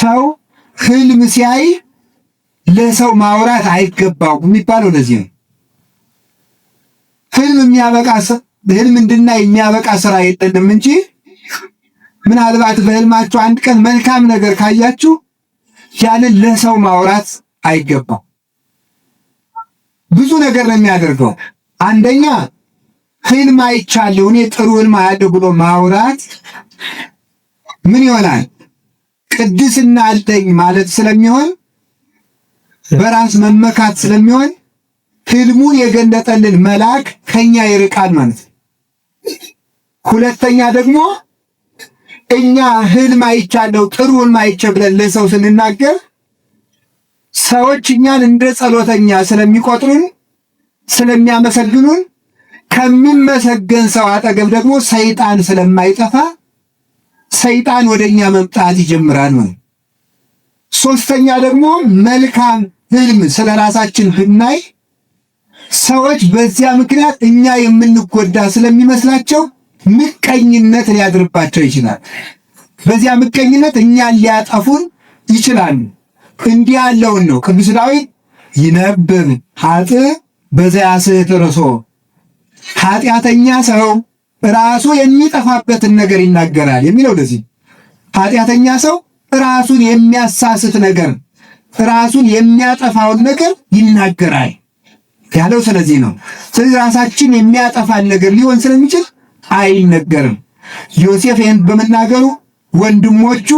ሰው ህልም ሲያይ ለሰው ማውራት አይገባውም የሚባለው ለዚህ ነው። ህልም እንድናይ የሚያበቃ ስራ የለንም እንጂ ምናልባት በህልማችሁ አንድ ቀን መልካም ነገር ካያችሁ ያንን ለሰው ማውራት አይገባም። ብዙ ነገር ነው የሚያደርገው። አንደኛ ህልም አይቻለሁ እኔ ጥሩ ህልም አያለሁ ብሎ ማውራት ምን ይሆናል? ቅድስና አለኝ ማለት ስለሚሆን በራስ መመካት ስለሚሆን ህልሙን የገለጠልን መልአክ ከኛ ይርቃል ማለት ነው። ሁለተኛ ደግሞ እኛ ህልም አይቻለሁ ጥሩ ህልም አይቼ ብለን ለሰው ስንናገር ሰዎች እኛን እንደ ጸሎተኛ ስለሚቆጥሩን ስለሚያመሰግኑን ከሚመሰገን ሰው አጠገብ ደግሞ ሰይጣን ስለማይጠፋ ሰይጣን ወደኛ መምጣት ይጀምራል ማለት። ሶስተኛ ደግሞ መልካም ህልም ስለራሳችን ብናይ ሰዎች በዚያ ምክንያት እኛ የምንጎዳ ስለሚመስላቸው ምቀኝነት ሊያድርባቸው ይችላል። በዚያ ምቀኝነት እኛን ሊያጠፉን ይችላሉ። እንዲህ ያለውን ነው ቅዱስ ዳዊት ይነብብ ኃጥእ በዘያስሕት ርእሶ፣ ኃጢአተኛ ሰው ራሱ የሚጠፋበትን ነገር ይናገራል የሚለው ለዚህ ኃጢአተኛ ሰው ራሱን የሚያሳስት ነገር ራሱን የሚያጠፋውን ነገር ይናገራል ያለው ስለዚህ ነው። ስለዚህ ራሳችን የሚያጠፋን ነገር ሊሆን ስለሚችል አይነገርም። ዮሴፍ ይህን በመናገሩ ወንድሞቹ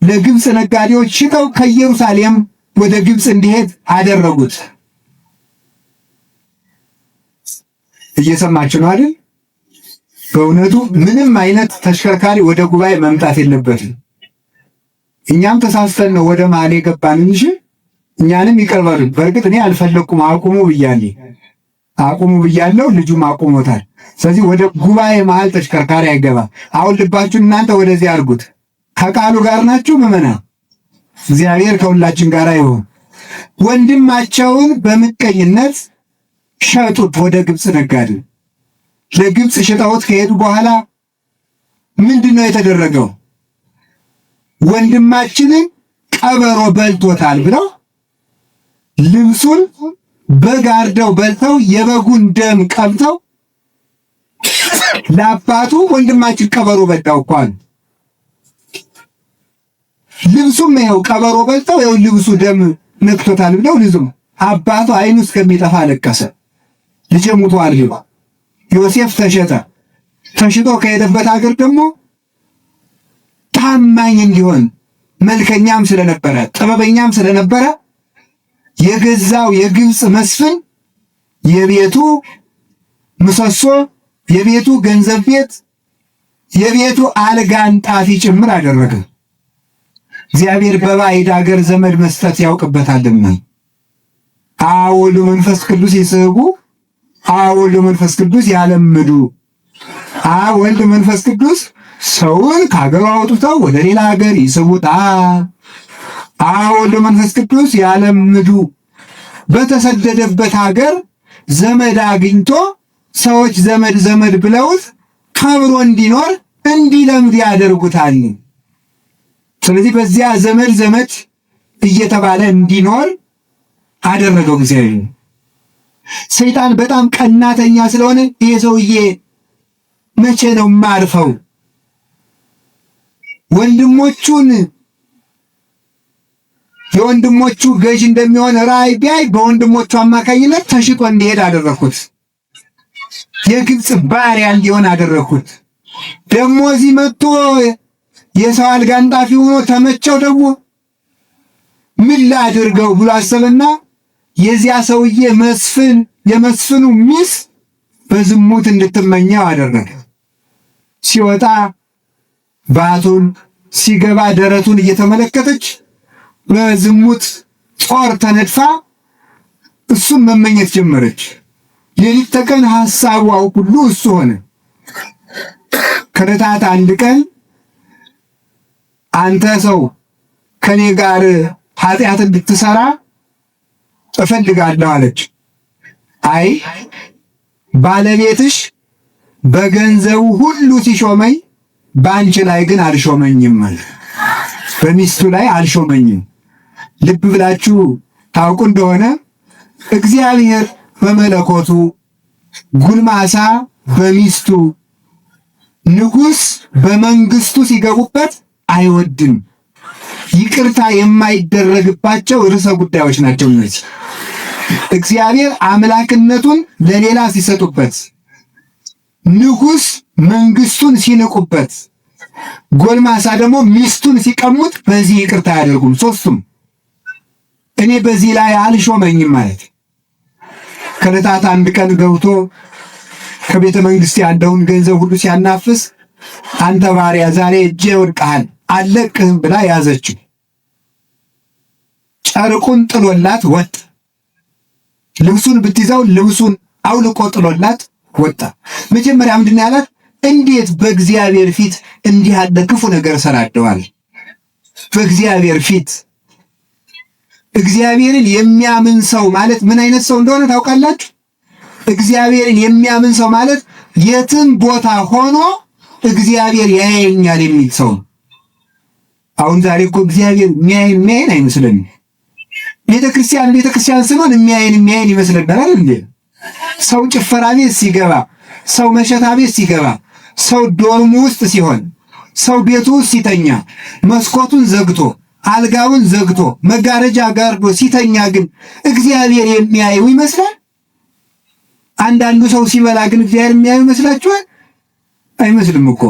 ለግብፅ ነጋዴዎች ሽጠው ከኢየሩሳሌም ወደ ግብፅ እንዲሄድ አደረጉት። እየሰማችሁ ነው አይደል? በእውነቱ ምንም አይነት ተሽከርካሪ ወደ ጉባኤ መምጣት የለበትም። እኛም ተሳስተን ነው ወደ መሀል የገባን እንጂ እኛንም ይቀርባሉ። በእርግጥ እኔ አልፈለኩም አቁሙ ብያለሁ፣ ልጁም አቁሞታል። ስለዚህ ወደ ጉባኤ መሀል ተሽከርካሪ አይገባም። አሁን ልባችሁን እናንተ ወደዚህ አድርጉት። ከቃሉ ጋር ናችሁ ምዕመናን? እግዚአብሔር ከሁላችን ጋር ይሁን። ወንድማቸውን በምቀኝነት ሸጡት ወደ ግብፅ ነጋዴ። ለግብፅ ሽጠውት ከሄዱ በኋላ ምንድነው የተደረገው? ወንድማችንን ቀበሮ በልቶታል ብለው ልብሱን በግ አርደው በልተው የበጉን ደም ቀብተው ለአባቱ ወንድማችን ቀበሮ በላው እኮ አሉ። ልብሱም ይኸው ቀበሮ በልተው ይኸው ልብሱ ደም ነክቶታል ብለው ልዙም አባቱ አይኑ እስከሚጠፋ አለቀሰ። ልጄ ሞቷል ብሎ ዮሴፍ ተሸጠ። ተሽጦ ከሄደበት ሀገር ደግሞ ታማኝ እንዲሆን መልከኛም ስለነበረ ጥበበኛም ስለነበረ የገዛው የግብፅ መስፍን የቤቱ ምሰሶ፣ የቤቱ ገንዘብ ቤት፣ የቤቱ አልጋ አንጣፊ ጭምር አደረገ። እግዚአብሔር በባዕድ ሀገር ዘመድ መስጠት ያውቅበታልና። አብ ወልድ መንፈስ ቅዱስ ይስቡ፣ አብ ወልድ መንፈስ ቅዱስ ያለምዱ። አብ ወልድ መንፈስ ቅዱስ ሰውን ከሀገሩ አውጥተው ወደ ሌላ ሀገር ይስቡታል። አብ ወልድ መንፈስ ቅዱስ ያለምዱ። በተሰደደበት ሀገር ዘመድ አግኝቶ ሰዎች ዘመድ ብለውት ከብሮ እንዲኖር እንዲለምድ ያደርጉታል። ስለዚህ በዚያ ዘመድ እየተባለ እንዲኖር አደረገው እግዚአብሔር። ሰይጣን በጣም ቀናተኛ ስለሆነ ይሄ ሰውዬ መቼ ነው ማርፈው ወንድሞቹን የወንድሞቹ ገዥ እንደሚሆን ራእይ ቢያይ በወንድሞቹ አማካኝነት ተሽጦ እንዲሄድ አደረኩት። የግብፅ ባሪያ እንዲሆን አደረኩት። ደግሞ እዚህ መጥቶ የሰው አልጋ አንጣፊ ሆኖ ተመቸው። ደግሞ ምን ላድርገው ብሎ አሰበና የዚያ ሰውዬ የመስፍኑ ሚስት በዝሙት እንድትመኘው አደረገ። ሲወጣ ባቱን ሲገባ ደረቱን እየተመለከተች በዝሙት ጦር ተነድፋ እሱን መመኘት ጀመረች። ሌሊት ተቀን ሐሳቧ ሁሉ እሱ ሆነ። ከዕለታት አንድ ቀን አንተ ሰው ከኔ ጋር ኃጢአት እንድትሰራ እፈልጋለሁ አለች። አይ ባለቤትሽ በገንዘቡ ሁሉ ሲሾመኝ በአንቺ ላይ ግን አልሾመኝም አለ። በሚስቱ ላይ አልሾመኝም። ልብ ብላችሁ ታውቁ እንደሆነ እግዚአብሔር በመለኮቱ ጉልማሳ በሚስቱ ንጉሥ በመንግስቱ ሲገቡበት አይወድም። ይቅርታ የማይደረግባቸው ርዕሰ ጉዳዮች ናቸው እነዚህ። እግዚአብሔር አምላክነቱን ለሌላ ሲሰጡበት፣ ንጉሥ መንግስቱን ሲንቁበት፣ ጎልማሳ ደግሞ ሚስቱን ሲቀሙት በዚህ ይቅርታ አያደርጉም። ሶስቱም እኔ በዚህ ላይ አልሾመኝም ማለት። ከዕለታት አንድ ቀን ገብቶ ከቤተ መንግስት ያለውን ገንዘብ ሁሉ ሲያናፍስ አንተ ባሪያ ዛሬ እጄ ወድቀሃል አለቅህም ብላ ያዘችው። ጨርቁን ጥሎላት ወጣ። ልብሱን ብትይዘው ልብሱን አውልቆ ጥሎላት ወጣ። መጀመሪያ ምንድን ነው ያላት? እንዴት በእግዚአብሔር ፊት እንዲህ ያለ ክፉ ነገር ሰራደዋል? በእግዚአብሔር ፊት እግዚአብሔርን የሚያምን ሰው ማለት ምን አይነት ሰው እንደሆነ ታውቃላችሁ? እግዚአብሔርን የሚያምን ሰው ማለት የትም ቦታ ሆኖ እግዚአብሔር ያየኛል የሚል ሰው ነው። አሁን ዛሬ እኮ እግዚአብሔር የሚያየን አይመስለንም። ቤተክርስቲያን ስንሆን የሚያየን ይመስለናል እንዴ? ሰው ጭፈራ ቤት ሲገባ፣ ሰው መሸታ ቤት ሲገባ፣ ሰው ዶርሙ ውስጥ ሲሆን፣ ሰው ቤቱ ውስጥ ሲተኛ መስኮቱን ዘግቶ አልጋውን ዘግቶ መጋረጃ ጋርዶ ሲተኛ ግን እግዚአብሔር የሚያየው ይመስላል? አንዳንዱ ሰው ሲበላ ግን እግዚአብሔር የሚያየው ይመስላችኋል? አይመስልም እኮ።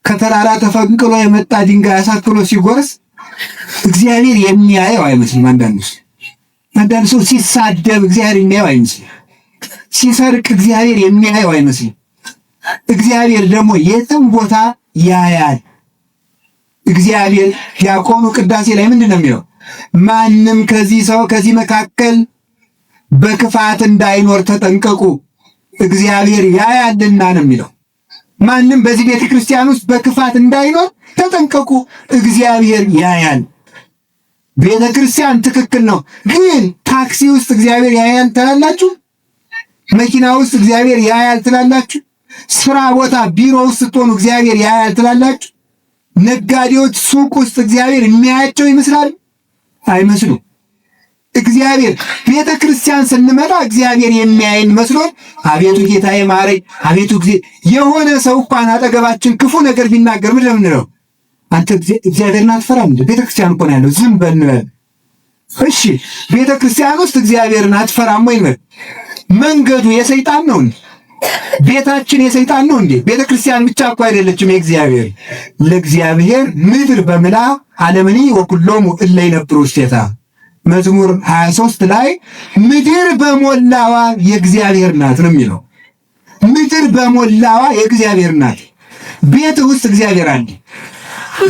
ከተራራ ተፈንቅሎ የመጣ ድንጋይ አሳክሎ ሲጎርስ እግዚአብሔር የሚያየው አይመስልም። አንዳንዱ ሰው ሲሳደብ እግዚአብሔር የሚያየው አይመስልም። ሲሰርቅ እግዚአብሔር የሚያየው አይመስልም። እግዚአብሔር ደግሞ የትም ቦታ ያያል። እግዚአብሔር ዲያቆኑ ቅዳሴ ላይ ምንድን ነው የሚለው? ማንም ከዚህ መካከል በክፋት እንዳይኖር ተጠንቀቁ እግዚአብሔር ያያልና ነው የሚለው። ማንም በዚህ ቤተ ክርስቲያን ውስጥ በክፋት እንዳይኖር ተጠንቀቁ እግዚአብሔር ያያል። ቤተ ክርስቲያን ትክክል ነው፣ ግን ታክሲ ውስጥ እግዚአብሔር ያያል ትላላችሁ? መኪና ውስጥ እግዚአብሔር ያያል ትላላችሁ? ስራ ቦታ ቢሮ ውስጥ ስትሆኑ እግዚአብሔር ያያል ትላላችሁ? ነጋዴዎች ሱቅ ውስጥ እግዚአብሔር የሚያያቸው ይመስላል? አይመስሉም። እግዚአብሔር ቤተ ክርስቲያን ስንመጣ እግዚአብሔር የሚያይን መስሎን አቤቱ ጌታዬ ማረኝ፣ አቤቱ የሆነ ሰው እንኳን አጠገባችን ክፉ ነገር ቢናገር ምን ለምንለው? አንተ እግዚአብሔርን አትፈራም እንዴ? ቤተ ክርስቲያን እኮ ነው ያለው፣ ዝም በል። እሺ ቤተ ክርስቲያን ውስጥ እግዚአብሔርን አትፈራም ወይ? መንገዱ የሰይጣን ነው እንዴ? ቤታችን የሰይጣን ነው እንዴ? ቤተ ክርስቲያን ብቻ እኮ አይደለችም የእግዚአብሔር። ለእግዚአብሔር ምድር በምላ ዓለምኒ ወኩሎሙ እለ ይነብሩ ውስቴታ መዝሙር 23 ላይ ምድር በሞላዋ የእግዚአብሔር ናት ነው የሚለው። ምድር በሞላዋ የእግዚአብሔር ናት። ቤት ውስጥ እግዚአብሔር አለ።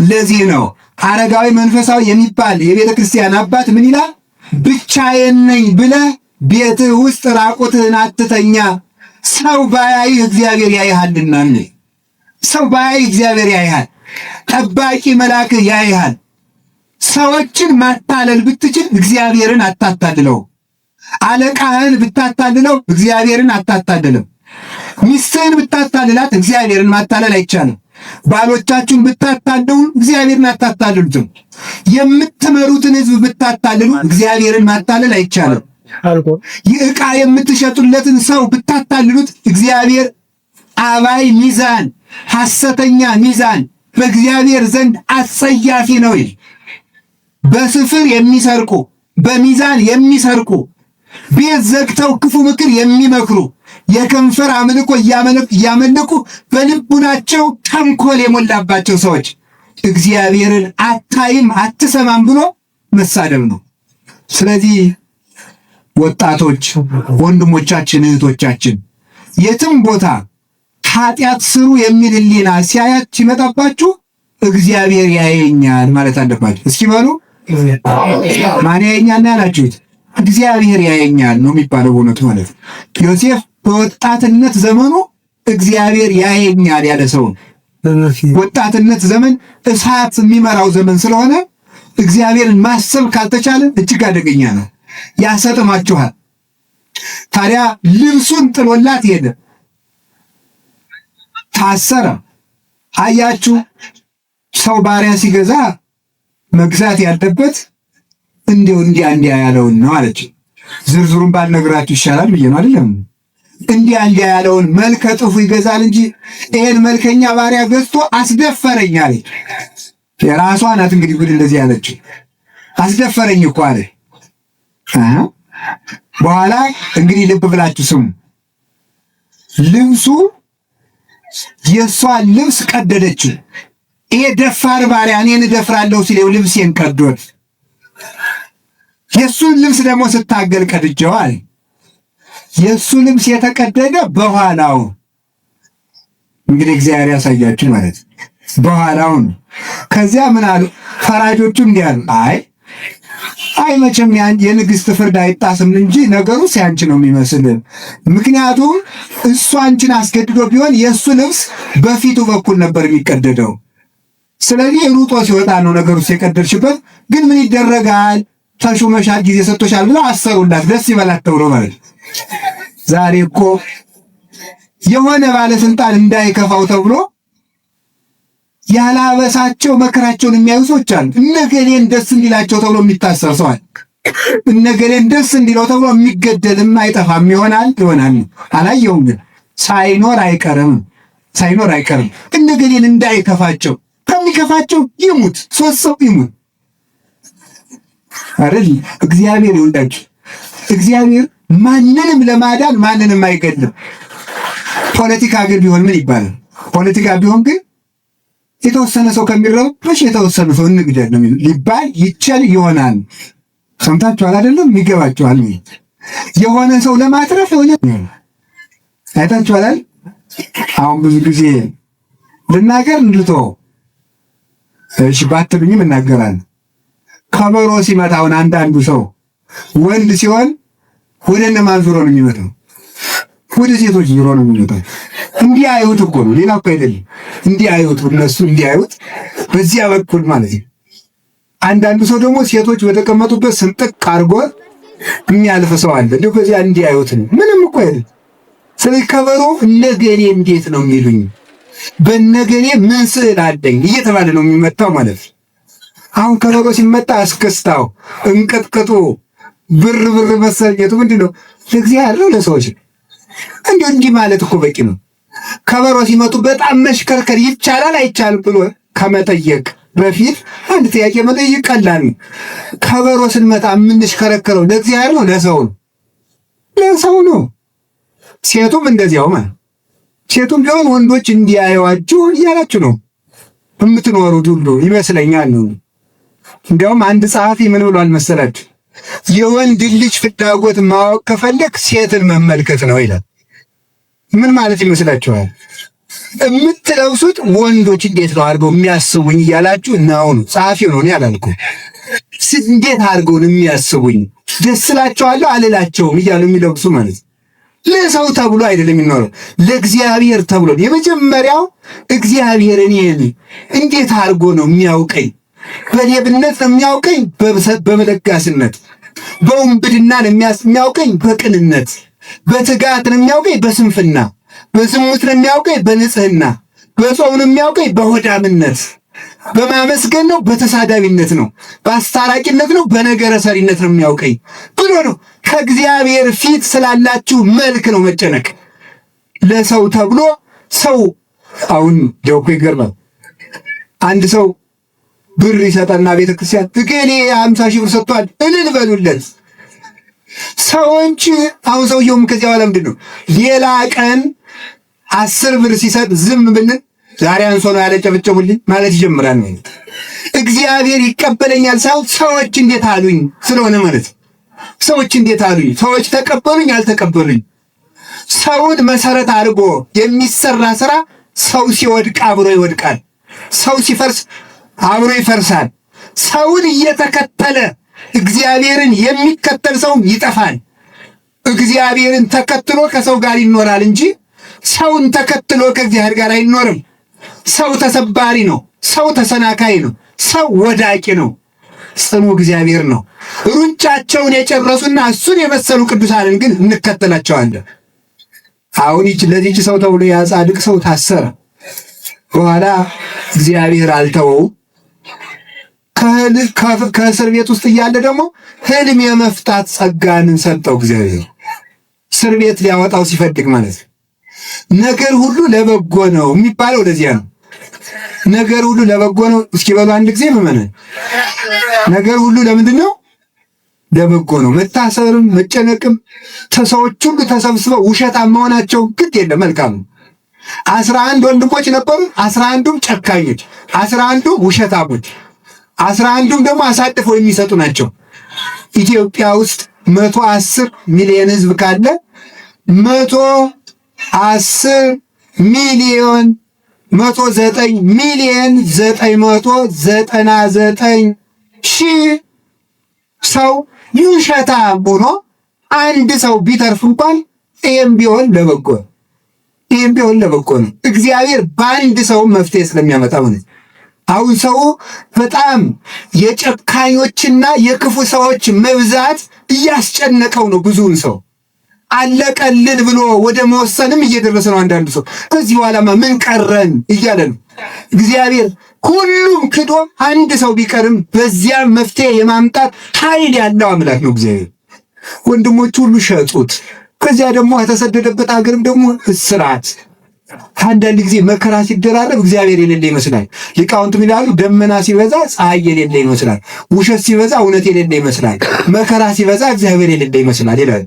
ለዚህ ነው አረጋዊ መንፈሳዊ የሚባል የቤተ ክርስቲያን አባት ምን ይላል? ብቻዬን ነኝ ብለህ ቤትህ ውስጥ ራቁትህን አትተኛ፣ ሰው ባያይህ እግዚአብሔር ያይሃልና። ሰው ባያይህ እግዚአብሔር ያይሃል። ጠባቂ መልአክህ ያይሃል። ሰዎችን ማታለል ብትችል እግዚአብሔርን አታታልለው። አለቃህን ብታታልለው እግዚአብሔርን አታታልለው። ሚስትህን ብታታልላት እግዚአብሔርን ማታለል አይቻልም። ባሎቻችሁን ብታታልሉ እግዚአብሔርን አታታልሉትም። የምትመሩትን ሕዝብ ብታታልሉ እግዚአብሔርን ማታለል አይቻልም። የዕቃ የምትሸጡለትን ሰው ብታታልሉት እግዚአብሔር አባይ ሚዛን፣ ሐሰተኛ ሚዛን በእግዚአብሔር ዘንድ አጸያፊ ነው ይል። በስፍር የሚሰርቁ በሚዛን የሚሰርቁ ቤት ዘግተው ክፉ ምክር የሚመክሩ የከንፈር አምልኮ እያመለኩ በልቡናቸው ተንኮል የሞላባቸው ሰዎች እግዚአብሔርን አታይም አትሰማም ብሎ መሳደብ ነው። ስለዚህ ወጣቶች ወንድሞቻችን እህቶቻችን የትም ቦታ ኃጢአት ስሩ የሚል ሕሊና ሲያያት ሲመጣባችሁ እግዚአብሔር ያየኛል ማለት አለባችሁ። እስኪ በሉ ማን ያየኛል ያላችሁት? እግዚአብሔር ያየኛል ነው የሚባለው። በእውነቱ ማለት ዮሴፍ በወጣትነት ዘመኑ እግዚአብሔር ያየኛል ያለ ሰው። ወጣትነት ዘመን እሳት የሚመራው ዘመን ስለሆነ እግዚአብሔርን ማሰብ ካልተቻለ እጅግ አደገኛ ነው፣ ያሰጥማችኋል። ታዲያ ልብሱን ጥሎላት ሄደ፣ ታሰረ። አያችሁ፣ ሰው ባሪያ ሲገዛ መግዛት ያለበት እንዲያ ያለውን ነው አለች። ዝርዝሩን ባልነግራችሁ ይሻላል ብዬ ነው አይደለም። እንዲያ ያለውን መልከ ጥፉ ይገዛል እንጂ ይሄን መልከኛ ባሪያ ገዝቶ አስደፈረኝ አለች። የራሷ ናት እንግዲህ ጉድ እንደዚህ ያለች። አስደፈረኝ እኮ አለ። በኋላ እንግዲህ ልብ ብላችሁ ስሙ። ልብሱ የእሷን ልብስ ቀደደችው። ይሄ ደፋር ባሪያ እኔን እደፍራለሁ ሲለው ልብሴን ቀዶት፣ የእሱን ልብስ ደግሞ ስታገል ቀድጀው አለ። የእሱ ልብስ የተቀደደ በኋላው እንግዲህ እግዚአብሔር ያሳያችሁ ማለት በኋላው። ከዚያ ምን አሉ ፈራጆቹ? እንዲህ አሉ፣ አይ መቼም የንግሥት ፍርድ አይጣስም እንጂ ነገሩ ሲያንቺ ነው የሚመስል። ምክንያቱም እሱ አንቺን አስገድዶ ቢሆን የእሱ ልብስ በፊቱ በኩል ነበር የሚቀደደው። ስለዚህ ሩጦ ሲወጣ ነው ነገሩ የቀደድሽበት። ግን ምን ይደረጋል ተሹመሻል፣ ጊዜ ሰጥቶሻል ብለው አሰሩላት። ደስ ይበላት ተብሎ ማለት ዛሬ እኮ የሆነ ባለስልጣን እንዳይከፋው ተብሎ ያላበሳቸው መከራቸውን የሚያዩ ሰዎች አሉ። እነገሌን ደስ እንዲላቸው ተብሎ የሚታሰር ሰዋል። እነገሌን ደስ እንዲለው ተብሎ የሚገደልም አይጠፋም። ይሆናል አላየውም፣ ግን ሳይኖር አይቀርም። እነገሌን እንዳይከፋቸው፣ ከሚከፋቸው ይሙት፣ 3 ሰው ይሙት አይደል? እግዚአብሔር ይወዳችሁ። እግዚአብሔር ማንንም ለማዳን ማንንም አይገድልም። ፖለቲካ ግን ቢሆን ምን ይባላል? ፖለቲካ ቢሆን ግን የተወሰነ ሰው ከሚረበሽ የተወሰነ ሰው እንግደል ነው ሊባል ይቻል ይሆናል። ሰምታችኋል አይደለም? ይገባችኋል? የሆነ ሰው ለማትረፍ የሆነ አይታችኋል። አሁን ብዙ ጊዜ ልናገር እንልተው፣ እሺ ባትሉኝም እናገራለን። ከበሮ ሲመታውን አንዳንዱ ሰው ወንድ ሲሆን ወደ እነማን ዙሮ ነው የሚመጣው? ወደ ሴቶች ዙሮ ነው የሚመጣው። እንዲህ አይሁት እኮ ነው፣ ሌላ እኮ አይደለም። እንዲህ አይሁት እነሱ እንዲህ አይሁት በዚያ በኩል ማለት ነው። አንዳንዱ ሰው ደግሞ ሴቶች በተቀመጡበት ስንጥቅ አድርጎ የሚያልፍ ሰው አለ። እንደው በዚያ እንዲህ አይሁት ነው፣ ምንም እኮ አይደለም። ስለዚህ ከበሮ እነገሌ እንዴት ነው የሚሉኝ፣ በነገሌ ምን ስዕል አለኝ እየተባለ ነው የሚመታው ማለት ነው። አሁን ከበሮ ሲመታ እስክስታው፣ እንቅጥቅጡ፣ ብር መሰኘቱ ምንድን ነው? ለእግዚአብሔር ነው ለሰዎች ነው? እንዲህ ማለት እኮ በቂ ነው። ከበሮ ሲመጡ በጣም መሽከርከር ይቻላል አይቻልም ብሎ ከመጠየቅ በፊት አንድ ጥያቄ መጠየቅ ቀላል ነው። ከበሮ ስንመታ የምንሽከረከረው ለእግዚአብሔር ነው ለሰው ነው? ለሰው ነው። ሴቱም እንደዚያው ማለት ሴቱም ቢሆን ወንዶች እንዲያዩዋችሁ እያላችሁ ነው የምትኖሩት ሁሉ ይመስለኛል ነው። እንዲያውም አንድ ጸሐፊ ምን ብሏል መሰላችሁ? የወንድ ልጅ ፍላጎት ማወቅ ከፈለክ ሴትን መመልከት ነው ይላል። ምን ማለት ይመስላችኋል? የምትለብሱት ወንዶች እንዴት ነው አድርገው የሚያስቡኝ እያላችሁ ነው። ጸሐፊው ነው፣ እኔ አላልኩም። እንዴት አድርገው ነው የሚያስቡኝ፣ ደስ እላቸዋለሁ አልላቸውም እያሉ የሚለብሱ ማለት ለሰው ተብሎ አይደለም የሚኖረው፣ ለእግዚአብሔር ተብሎ። የመጀመሪያው እግዚአብሔር እኔን እንዴት አድርጎ ነው የሚያውቀኝ? በሌብነት ነው የሚያውቀኝ? በመለጋስነት። በውንብድና ነው የሚያውቀኝ? በቅንነት። በትጋት ነው የሚያውቀኝ? በስንፍና። በዝሙት ነው የሚያውቀኝ? በንጽህና። በጾም ነው የሚያውቀኝ? በሆዳምነት። በማመስገን ነው? በተሳዳቢነት ነው? በአስታራቂነት ነው? በነገረ ሰሪነት ነው የሚያውቀኝ ብሎ ነው። ከእግዚአብሔር ፊት ስላላችሁ መልክ ነው መጨነቅ። ለሰው ተብሎ ሰው አሁን ደውኮ ይገርማል። አንድ ሰው ብር ይሰጣልና ቤተክርስቲያን እገሌ 50 ሺህ ብር ሰጥቷል እልል በሉለት ሰዎች። አሁን ሰውየውም ከዚያ በኋላ ምንድን ነው ሌላ ቀን 10 ብር ሲሰጥ ዝም ብንል ዛሬ አንሶ ነው ያለጨበጨቡልኝ ማለት ይጀምራል። እግዚአብሔር ይቀበለኛል ሳይሆን ሰዎች እንዴት አሉኝ ስለሆነ ማለት ሰዎች እንዴት አሉኝ፣ ሰዎች ተቀበሉኝ አልተቀበሉኝ። ሰውን መሰረት አድርጎ የሚሰራ ስራ ሰው ሲወድቅ አብሮ ይወድቃል፣ ሰው ሲፈርስ አብሮ ይፈርሳል። ሰውን እየተከተለ እግዚአብሔርን የሚከተል ሰው ይጠፋል። እግዚአብሔርን ተከትሎ ከሰው ጋር ይኖራል እንጂ ሰውን ተከትሎ ከእግዚአብሔር ጋር አይኖርም። ሰው ተሰባሪ ነው፣ ሰው ተሰናካይ ነው፣ ሰው ወዳቂ ነው። ጽኑ እግዚአብሔር ነው። ሩጫቸውን የጨረሱና እሱን የመሰሉ ቅዱሳንን ግን እንከተላቸዋለን። አሁን ለዚህች ሰው ተብሎ ያ ጻድቅ ሰው ታሰረ። በኋላ እግዚአብሔር አልተወው። ከእስር ቤት ውስጥ እያለ ደግሞ ህልም የመፍታት ጸጋንን ሰጠው እግዚአብሔር። እስር ቤት ሊያወጣው ሲፈልግ ማለት ነው። ነገር ሁሉ ለበጎ ነው የሚባለው ለዚያ ነው። ነገር ሁሉ ለበጎ ነው። እስኪ በሉ አንድ ጊዜ ምመነን፣ ነገር ሁሉ ለምንድን ነው? ለበጎ ነው። መታሰርም መጨነቅም ሰዎች ሁሉ ተሰብስበው ውሸታም መሆናቸው ግድ የለም፣ መልካም ነው። 11 ወንድሞች ነበሩ። 11ዱም ጨካኞች፣ 11ዱም ውሸታሞች፣ 11ዱም ደግሞ አሳልፈው የሚሰጡ ናቸው። ኢትዮጵያ ውስጥ 110 ሚሊዮን ህዝብ ካለ 110 ሚሊዮን 109 ሚሊዮን 999 ሺህ ሰው ውሸታም ሆኖ አንድ ሰው ቢተርፍ እንኳን ይሄም ቢሆን ለበጎ ነው። እግዚአብሔር በአንድ ሰው መፍትሄ ስለሚያመጣ ነው። አሁን ሰው በጣም የጨካኞችና የክፉ ሰዎች መብዛት እያስጨነቀው ነው። ብዙውን ሰው አለቀልን ብሎ ወደ መወሰንም እየደረሰ ነው። አንዳንዱ ሰው ከዚህ በኋላማ ምን ቀረን እያለ ነው። እግዚአብሔር ሁሉም ክዶ አንድ ሰው ቢቀርም በዚያ መፍትሄ የማምጣት ኃይል ያለው አምላክ ነው እግዚአብሔር። ወንድሞቹ ሁሉ ሸጡት። ከዚያ ደግሞ የተሰደደበት ሀገርም ደግሞ እስራት። አንዳንድ ጊዜ መከራ ሲደራረብ እግዚአብሔር የሌለ ይመስላል። ሊቃውንቱ ይላሉ ደመና ሲበዛ ፀሐይ የሌለ ይመስላል፣ ውሸት ሲበዛ እውነት የሌለ ይመስላል፣ መከራ ሲበዛ እግዚአብሔር የሌለ ይመስላል ይላል።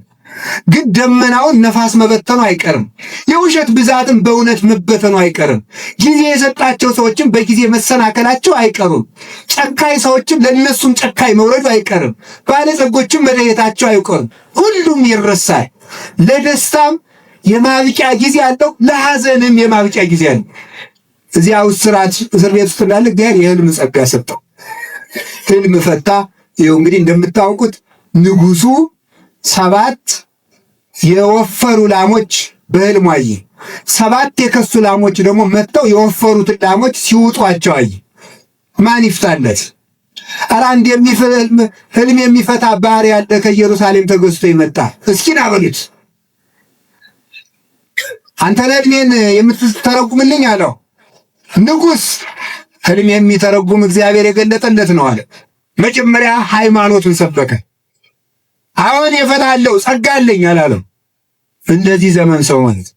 ግን ደመናውን ነፋስ መበተኑ አይቀርም፣ የውሸት ብዛትም በእውነት መበተኑ አይቀርም። ጊዜ የሰጣቸው ሰዎችም በጊዜ መሰናከላቸው አይቀሩም። ጨካኝ ሰዎችም ለነሱም ጨካኝ መውረዱ አይቀርም። ባለጸጎችም መለየታቸው አይቀርም። ሁሉም ይረሳል። ለደስታም የማብቂያ ጊዜ አለው፣ ለሐዘንም የማብቂያ ጊዜ አለው። እዚያ እስር ቤት ውስጥ እንዳለ እግዚአብሔር የህልም ጸጋ ሰጠው። ህልም ፈታ። ይኸው እንግዲህ እንደምታውቁት ንጉሱ 7 የወፈሩ ላሞች በህልሙ አየ። 7 የከሱ ላሞች ደግሞ መጥተው የወፈሩትን ላሞች ሲውጧቸው አየ። ማን ይፍታለት? ኧረ አንድ ህልም የሚፈታ ባሪያ ያለ ከኢየሩሳሌም ተገዝቶ ይመጣ። እስኪ ና በሉት። አንተ ህልሜን የምትተረጉምልኝ አለው። ንጉሥ ህልም የሚተረጉም እግዚአብሔር የገለጠለት ነው አለ። መጀመሪያ ሃይማኖቱን ሰበከ። አሁን እፈታለሁ ጸጋ አለኝ አላለም። እንደዚህ ዘመን ሰው ማለት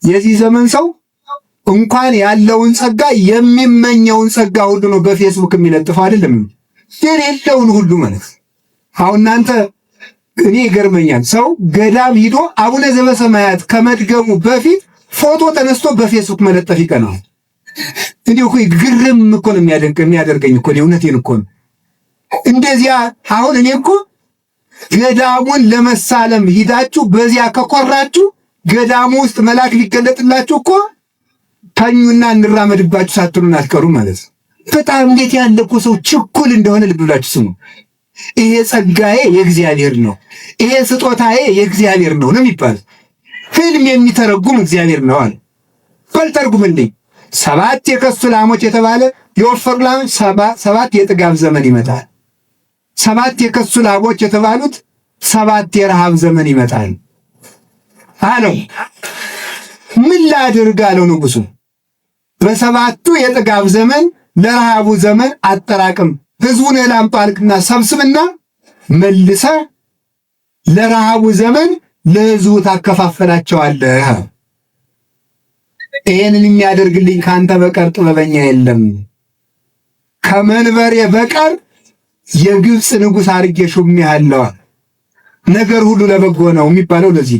የዚህ ዘመን ሰው እንኳን ያለውን ጸጋ የሚመኘውን ጸጋ ሁሉ ነው በፌስቡክ የሚለጥፈው አይደለም፣ የሌለውን ሁሉ ማለት። አሁን እናንተ እኔ ይገርመኛል፣ ሰው ገዳም ሂዶ አቡነ ዘበሰማያት ከመድገሙ በፊት ፎቶ ተነስቶ በፌስቡክ መለጠፍ ይቀናል። እንዲሁ እኮ ግርም እኮ ነው የሚያደርገኝ እኮ እውነቴን እኮ ነው። እንደዚያ አሁን እኔ እኮ ገዳሙን ለመሳለም ሂዳችሁ በዚያ ከኮራችሁ ገዳሙ ውስጥ መልአክ ሊገለጥላችሁ እኮ ተኙና እንራመድባችሁ ሳትሉን አትቀሩ ማለት ነው። በጣም እንዴት ያለ እኮ ሰው ችኩል እንደሆነ ልብ ብላችሁ ስሙ። ይሄ ጸጋዬ የእግዚአብሔር ነው፣ ይሄ ስጦታዬ የእግዚአብሔር ነው የሚባል ህልም የሚተረጉም እግዚአብሔር ነው አለ። በልተርጉምልኝ 7 የከሱ ላሞች የተባለ የወፈሩ ላሞች 7 የጥጋብ ዘመን ይመጣል። 7 የከሱ ላሞች የተባሉት 7 የረሃብ ዘመን ይመጣል አለው። ምን ላድርግ አለው ንጉሡ። በ7ቱ የጥጋብ ዘመን ለረሃቡ ዘመን አጠራቅም፣ ህዝቡን ላምጣልክና ሰብስብና መልሰ ለረሃቡ ዘመን ለህዝቡ ታከፋፈላቸዋለህ። ይሄንን የሚያደርግልኝ ካንተ በቀር ጥበበኛ የለም፣ ከመንበሬ በቀር የግብፅ ንጉሥ አድርጌ ሾሜሃለሁ። ነገር ሁሉ ለበጎ ነው የሚባለው ለዚህ